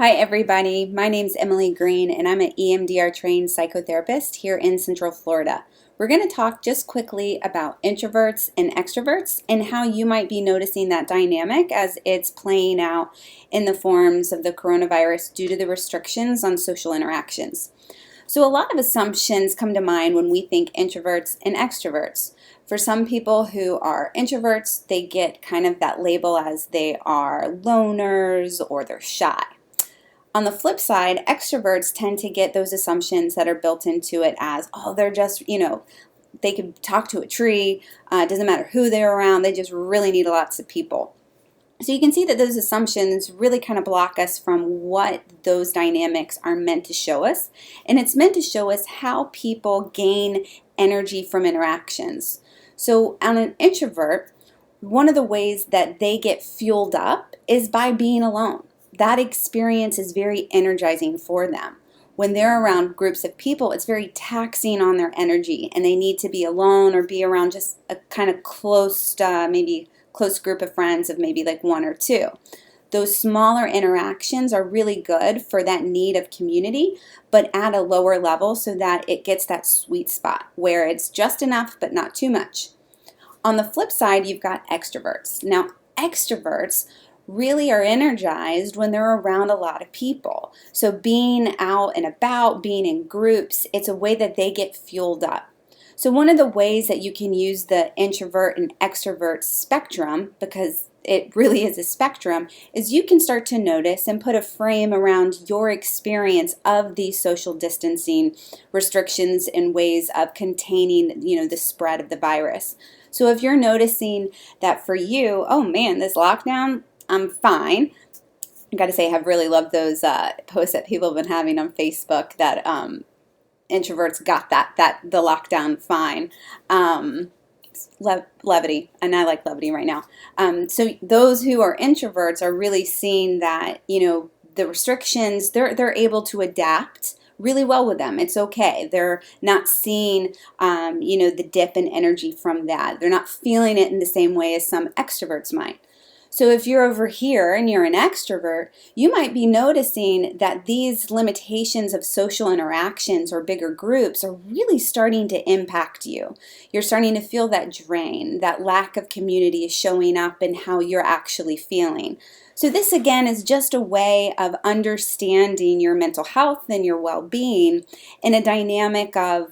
Hi everybody, my name's Emily Green and I'm an EMDR trained psychotherapist here in Central Florida. We're going to talk just quickly about introverts and extroverts and how you might be noticing that dynamic as it's playing out in the forms of the coronavirus due to the restrictions on social interactions. So a lot of assumptions come to mind when we think introverts and extroverts. For some people who are introverts, they get kind of that label as they are loners or they're shy. On the flip side, extroverts tend to get those assumptions that are built into it as, oh, they're just, they can talk to a tree, it doesn't matter who they're around, they just really need lots of people. So you can see that those assumptions really kind of block us from what those dynamics are meant to show us. And it's meant to show us how people gain energy from interactions. So on an introvert, one of the ways that they get fueled up is by being alone. That experience is very energizing for them. When they're around groups of people, it's very taxing on their energy and they need to be alone or be around just a kind of close, maybe close group of friends of maybe like one or two. Those smaller interactions are really good for that need of community, but at a lower level so that it gets that sweet spot where it's just enough but not too much. On the flip side, you've got extroverts. Now, extroverts really are energized when they're around a lot of people. So being out and about, being in groups, it's a way that they get fueled up. So one of the ways that you can use the introvert and extrovert spectrum, because it really is a spectrum, is you can start to notice and put a frame around your experience of these social distancing restrictions and ways of containing, the spread of the virus. So if you're noticing that for you, oh man, this lockdown, I'm fine. I got to say, I've really loved those posts that people have been having on Facebook that introverts got the lockdown fine. Levity, and I like levity right now. So those who are introverts are really seeing that, the restrictions, they're able to adapt really well with them. It's okay. They're not seeing, the dip in energy from that. They're not feeling it in the same way as some extroverts might. So if you're over here and you're an extrovert, you might be noticing that these limitations of social interactions or bigger groups are really starting to impact you. You're starting to feel that drain, that lack of community is showing up in how you're actually feeling. So this again is just a way of understanding your mental health and your well-being in a dynamic of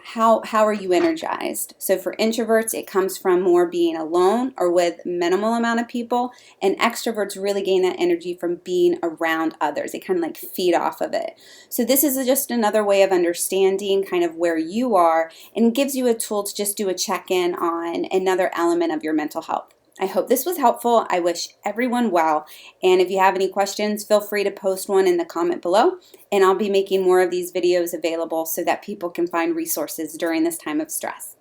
how are you energized? So for introverts, it comes from more being alone or with minimal amount of people, and extroverts really gain that energy from being around others. They kind of like feed off of it. So this is just another way of understanding kind of where you are and gives you a tool to just do a check-in on another element of your mental health. I hope this was helpful. I wish everyone well. And if you have any questions, feel free to post one in the comment below. And I'll be making more of these videos available so that people can find resources during this time of stress.